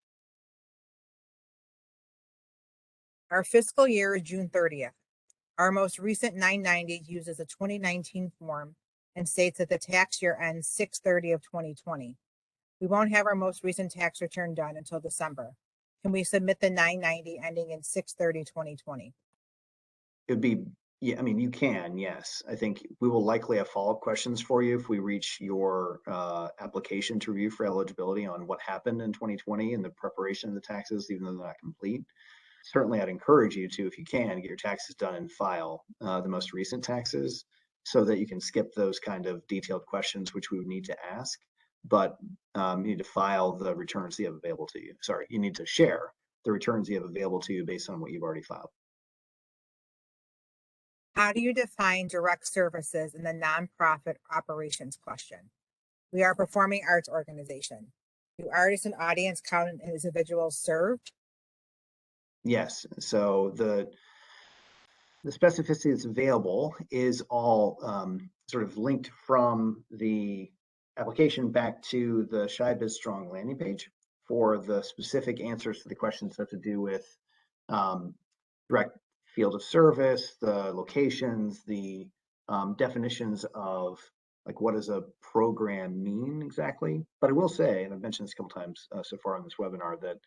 S1: Our fiscal year is June 30th. Our most recent 990 uses a 2019 form and states that the tax year ends 6/30 of 2020. We won't have our most recent tax return done until December. Can we submit the 990 ending in 6/30/2020?
S2: It'd be, yeah, I mean, you can, yes. I think we will likely have follow-up questions for you if we reach your application to review for eligibility on what happened in 2020 and the preparation of the taxes, even though they're not complete. Certainly, I'd encourage you to, if you can, get your taxes done and file the most recent taxes, so that you can skip those kind of detailed questions, which we would need to ask. But you need to file the returns you have available to you. Sorry, you need to share the returns you have available to you based on what you've already filed.
S1: How do you define direct services in the nonprofit operations question? We are a performing arts organization. Do artists and audience count as individuals served?
S2: Yes, so the specificity that's available is all sort of linked from the application back to the Chi Biz Strong landing page for the specific answers to the questions that have to do with direct field of service, the locations, the definitions of like what does a program mean exactly. But I will say, and I've mentioned this a couple times so far on this webinar, that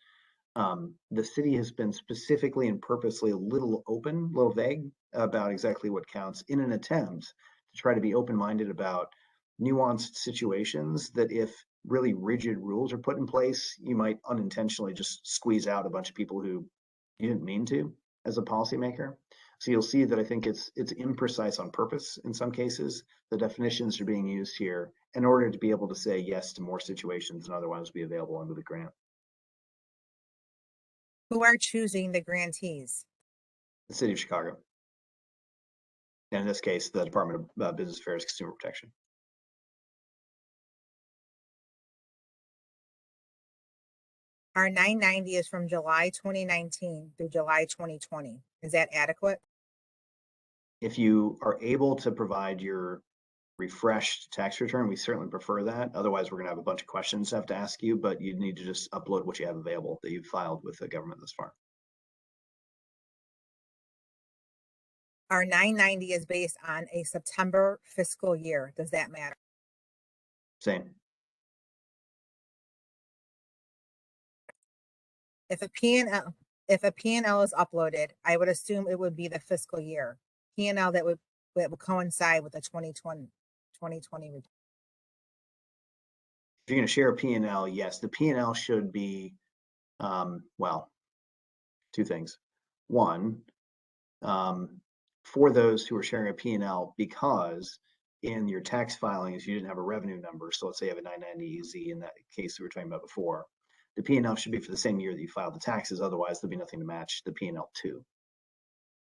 S2: the city has been specifically and purposely a little vague about exactly what counts, in an attempt to try to be open-minded about nuanced situations that, if really rigid rules are put in place, you might unintentionally just squeeze out a bunch of people who you didn't mean to as a policymaker. So you'll see that I think it's imprecise on purpose in some cases. The definitions are being used here in order to be able to say yes to more situations than otherwise be available under the grant.
S1: Who are choosing the grantees?
S2: The City of Chicago. And in this case, the Department of Business Affairs Consumer Protection.
S1: Our 990 is from July 2019 through July 2020. Is that adequate?
S2: If you are able to provide your refreshed tax return, we certainly prefer that. Otherwise, we're going to have a bunch of questions to have to ask you, but you need to just upload what you have available that you've filed with the government thus far.
S1: Our 990 is based on a September fiscal year. Does that matter?
S2: Same.
S1: If a P&L is uploaded, I would assume it would be the fiscal year P&L that would coincide with the 2020 return.
S2: If you're going to share a P&L, yes, the P&L should be, well, two things. One, for those who are sharing a P&L, because in your tax filings you didn't have a revenue number, so let's say you have a 990 EZ in that case we were talking about before, the P&L should be for the same year that you filed the taxes, otherwise there'll be nothing to match the P&L to.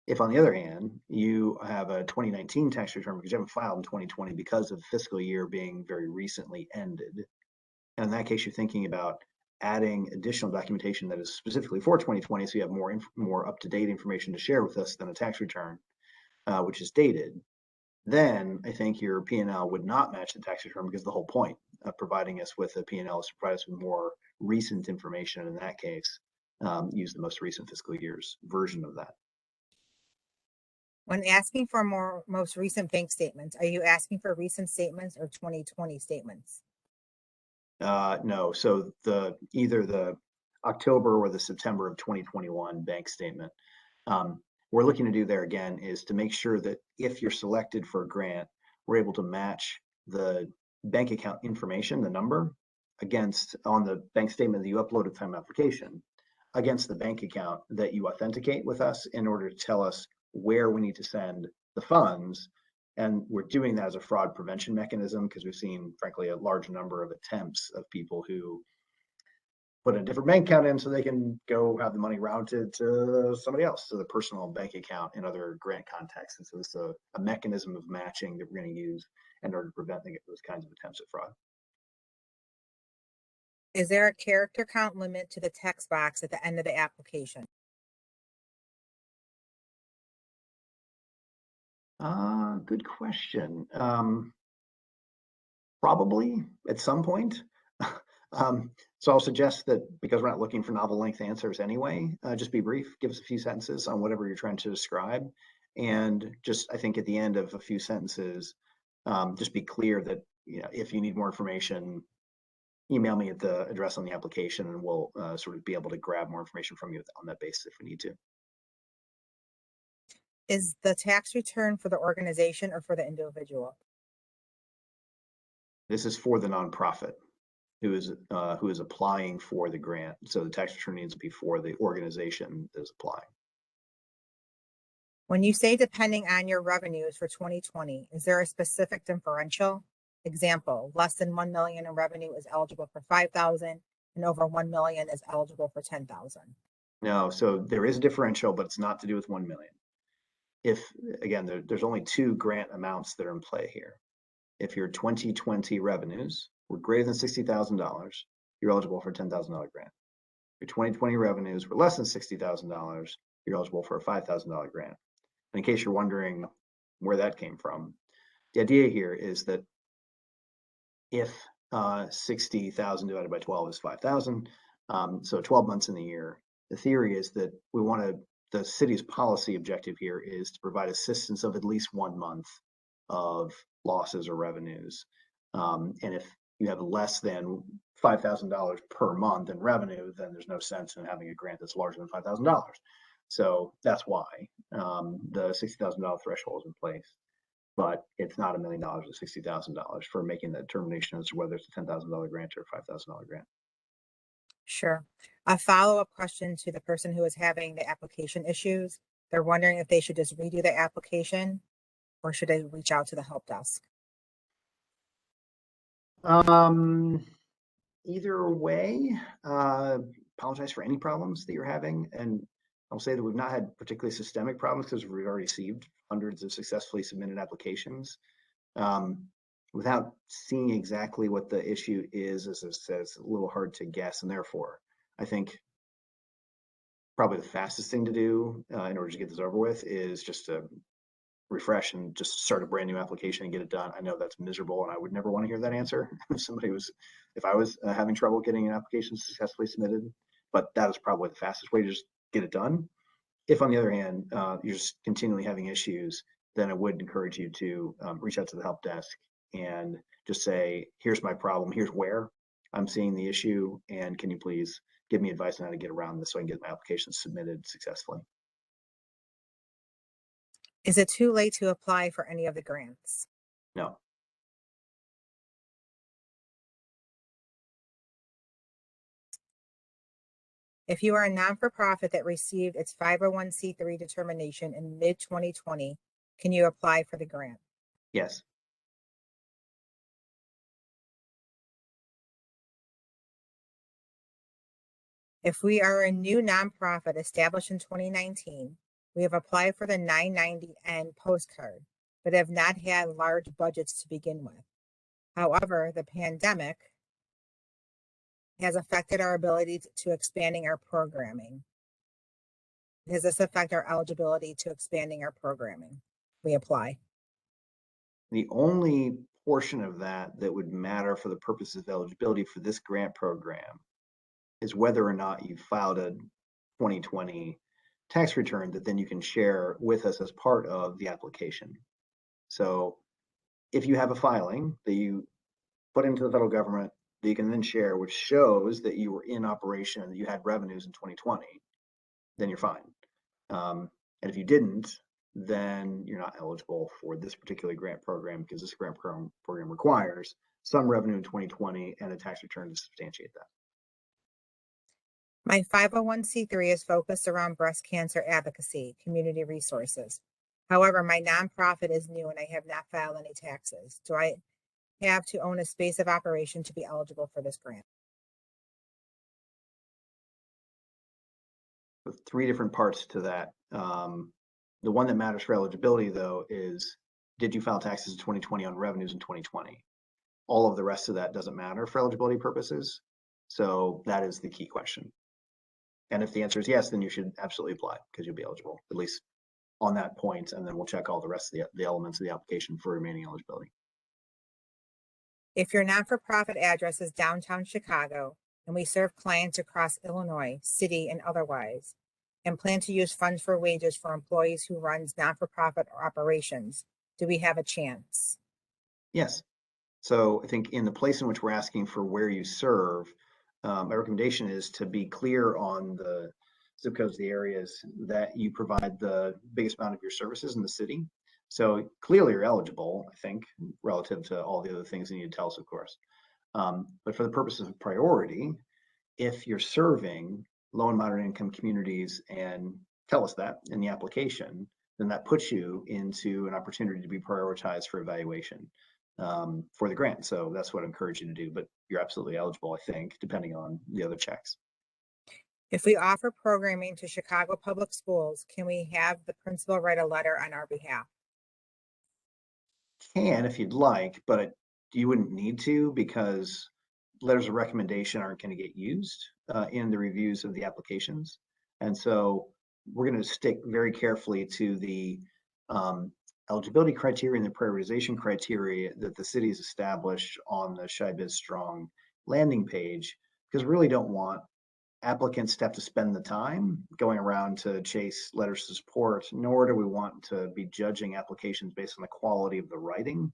S2: If, on the other hand, you have a 2019 tax return because you haven't filed in 2020 because of the fiscal year being very recently ended, and in that case you're thinking about adding additional documentation that is specifically for 2020, so you have more up-to-date information to share with us than a tax return, which is dated, then I think your P&L would not match the tax return, because the whole point of providing us with a P&L is to provide us with more recent information. In that case, use the most recent fiscal year's version of that.
S1: When asking for most recent bank statements, are you asking for recent statements or 2020 statements?
S2: No, so October or the September of 2021 bank statement. We're looking to do there again is to make sure that if you're selected for a grant, we're able to match the bank account information, the number, against on the bank statement that you upload at the time of application, against the bank account that you authenticate with us in order to tell us where we need to send the funds. And we're doing that as a fraud prevention mechanism because we've seen, frankly, a large number of attempts of people who put a different bank account in so they can go have the money routed to somebody else, to the personal bank account in other grant contexts. And so it's a mechanism of matching that we're going to use in order to prevent those kinds of attempts at fraud.
S1: Is there a character count limit to the text box at the end of the application?
S2: Good question. Probably at some point. So I'll suggest that because we're not looking for novel length answers anyway, just be brief, give us a few sentences on whatever you're trying to describe. And just, I think at the end of a few sentences, just be clear that, if you need more information, email me at the address on the application and we'll sort of be able to grab more information from you on that basis if we need to.
S1: Is the tax return for the organization or for the individual?
S2: This is for the nonprofit who is applying for the grant. So the tax return needs to be for the organization that is applying.
S1: When you say depending on your revenues for 2020, is there a specific differential? Example, less than 1 million in revenue is eligible for 5,000 and over 1 million is eligible for 10,000.
S2: No, so there is a differential, but it's not to do with 1 million. If, again, there's only two grant amounts that are in play here. If your 2020 revenues were greater than $60,000, you're eligible for a $10,000 grant. If your 2020 revenues were less than $60,000, you're eligible for a $5,000 grant. And in case you're wondering where that came from, the idea here is that if 60,000 divided by 12 is 5,000, so 12 months in the year, the theory is that the city's policy objective here is to provide assistance of at least 1 month of losses or revenues. And if you have less than $5,000 per month in revenue, then there's no sense in having a grant that's larger than $5,000. So that's why the $60,000 threshold is in place, but it's not $1 million or $60,000 for making that determination as to whether it's a $10,000 grant or a $5,000 grant.
S1: Sure. A follow-up question to the person who is having the application issues. They're wondering if they should just redo the application or should they reach out to the help desk?
S2: Either way, apologize for any problems that you're having. And I'll say that we've not had particularly systemic problems because we've already received hundreds of successfully submitted applications. Without seeing exactly what the issue is, as it says, a little hard to guess. And therefore, I think probably the fastest thing to do in order to get this over with is just to refresh and just start a brand new application and get it done. I know that's miserable and I would never want to hear that answer if I was having trouble getting an application successfully submitted, but that is probably the fastest way to just get it done. If on the other hand, you're just continually having issues, then I would encourage you to reach out to the help desk and just say, here's my problem, here's where I'm seeing the issue, and can you please give me advice on how to get around this so I can get my application submitted successfully.
S1: Is it too late to apply for any of the grants?
S2: No.
S1: If you are a non-for-profit that received its 501c3 determination in mid-2020, can you apply for the grant?
S2: Yes.
S1: If we are a new nonprofit established in 2019, we have applied for the 990N postcard, but have not had large budgets to begin with. However, the pandemic has affected our ability to expanding our programming. Does this affect our eligibility to expanding our programming? We apply.
S2: The only portion of that would matter for the purposes of eligibility for this grant program is whether or not you filed a 2020 tax return that then you can share with us as part of the application. So if you have a filing that you put into the federal government that you can then share, which shows that you were in operation and that you had revenues in 2020, then you're fine. And if you didn't, then you're not eligible for this particular grant program, because this grant program requires some revenue in 2020 and a tax return to substantiate that.
S1: My 501c3 is focused around breast cancer advocacy, community resources. However, my nonprofit is new and I have not filed any taxes. Do I have to own a space of operation to be eligible for this grant?
S2: With three different parts to that. The one that matters for eligibility, though, is did you file taxes in 2020 on revenues in 2020? All of the rest of that doesn't matter for eligibility purposes. So that is the key question. And if the answer is yes, then you should absolutely apply, because you'll be eligible, at least on that point. And then we'll check all the rest of the elements of the application for remaining eligibility.
S1: If your not-for-profit address is downtown Chicago and we serve clients across Illinois, city and otherwise, and plan to use funds for wages for employees who runs not-for-profit operations, do we have a chance?
S2: Yes. So I think in the place in which we're asking for where you serve, my recommendation is to be clear on the zip codes of the areas that you provide the biggest amount of your services in the city. So clearly you're eligible, I think, relative to all the other things you need to tell us, of course. But for the purposes of priority, if you're serving low and moderate income communities and tell us that in the application, then that puts you into an opportunity to be prioritized for evaluation for the grant. So that's what I encourage you to do, but you're absolutely eligible, I think, depending on the other checks.
S1: If we offer programming to Chicago Public Schools, can we have the principal write a letter on our behalf?
S2: Can if you'd like, but you wouldn't need to, because letters of recommendation aren't going to get used in the reviews of the applications. And so we're going to stick very carefully to the eligibility criteria and the prioritization criteria that the city has established on the Chi Biz Strong landing page, because we really don't want applicants to have to spend the time going around to chase letters of support, nor do we want to be judging applications based on the quality of the writing.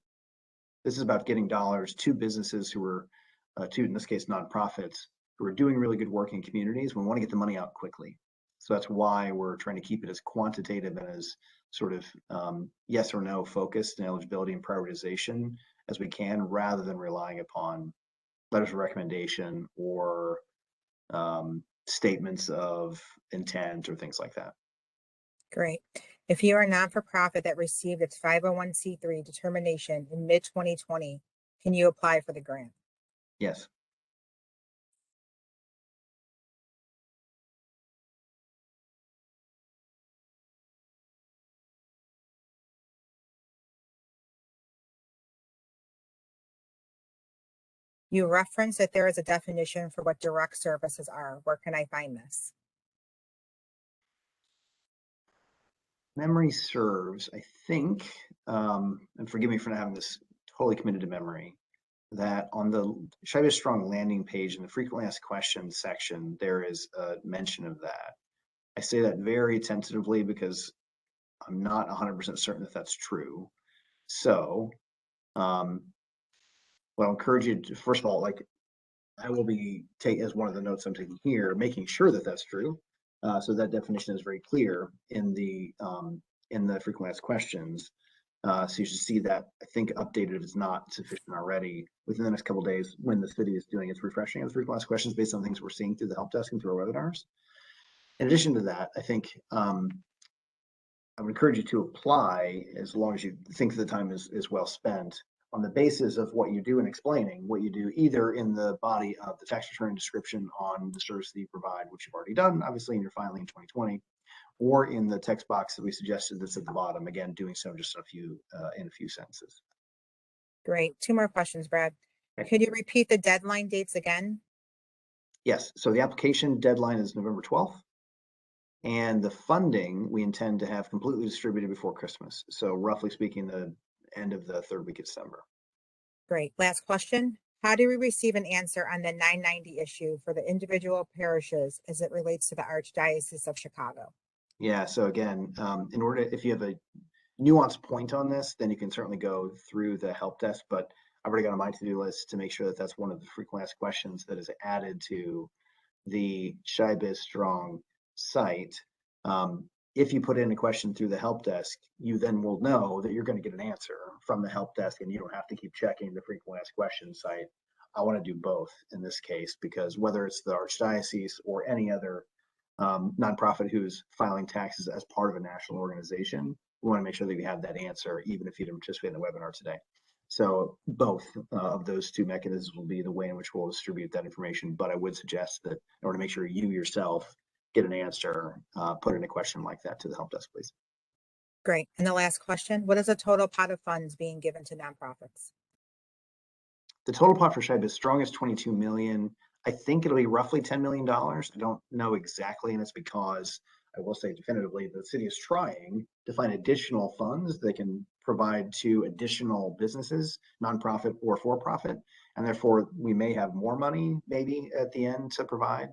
S2: This is about getting dollars to businesses who are, in this case, nonprofits, who are doing really good work in communities. We want to get the money out quickly. So that's why we're trying to keep it as quantitative and as sort of yes or no focused in eligibility and prioritization as we can, rather than relying upon letters of recommendation or statements of intent or things like that.
S1: Great. If you are a non-for-profit that received its 501c3 determination in mid-2020, can you apply for the grant?
S2: Yes.
S1: You reference that there is a definition for what direct services are. Where can I find this?
S2: Memory serves, I think, and forgive me for not having this totally committed to memory, that on the Chi Biz Strong landing page in the frequently asked questions section, there is a mention of that. I say that very tentatively because I'm not 100% certain that that's true. So, well, I encourage you to, first of all, like, I will be as one of the notes I'm taking here, making sure that that's true. So that definition is very clear in the frequently asked questions. So you should see that, I think, updated if it's not sufficient already within the next couple of days when the city is doing its refreshing of the frequently asked questions based on things we're seeing through the help desk and through our webinars. In addition to that, I think I would encourage you to apply as long as you think the time is well spent on the basis of what you do in explaining what you do, either in the body of the tax return description on the service that you provide, which you've already done, obviously, in your filing in 2020, or in the text box that we suggested that's at the bottom, again, doing so just in a few sentences.
S1: Great. 2 more questions, Brad.
S2: Okay.
S1: Could you repeat the deadline dates again?
S2: Yes. So the application deadline is November 12th. And the funding we intend to have completely distributed before Christmas. So roughly speaking, the end of the 3rd week of December.
S1: Great. Last question. How do we receive an answer on the 990 issue for the individual parishes as it relates to the Archdiocese of Chicago?
S2: Yeah. So again, in order, if you have a nuanced point on this, then you can certainly go through the help desk. But I've already got on my to-do list to make sure that that's one of the frequently asked questions that is added to the Chi Biz Strong site. If you put in a question through the help desk, you then will know that you're going to get an answer from the help desk, and you don't have to keep checking the frequently asked questions site. I want to do both in this case, because whether it's the Archdiocese or any other nonprofit who's filing taxes as part of a national organization, we want to make sure that we have that answer, even if you didn't participate in the webinar today. So both of those two mechanisms will be the way in which we'll distribute that information. But I would suggest that in order to make sure you yourself get an answer, put in a question like that to the help desk, please.
S1: Great. And the last question, what is the total pot of funds being given to nonprofits?
S2: The total pot for Chi Biz Strong is 22 million. I think it'll be roughly $10 million. I don't know exactly, and it's because I will say definitively the city is trying to find additional funds they can provide to additional businesses, nonprofit or for-profit, and therefore we may have more money maybe at the end to provide,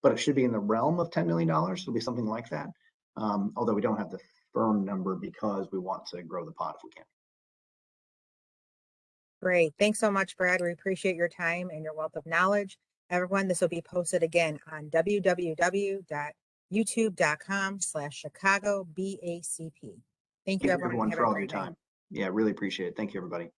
S2: but it should be in the realm of $10 million. It'll be something like that, although we don't have the firm number because we want to grow the pot if we can.
S1: Great. Thanks so much, Brad. We appreciate your time and your wealth of knowledge. Everyone, this will be posted again on www.youtube.com/ChicagoBACP. Thank you, everyone.
S2: For all of your time. Yeah, really appreciate it. Thank you, everybody.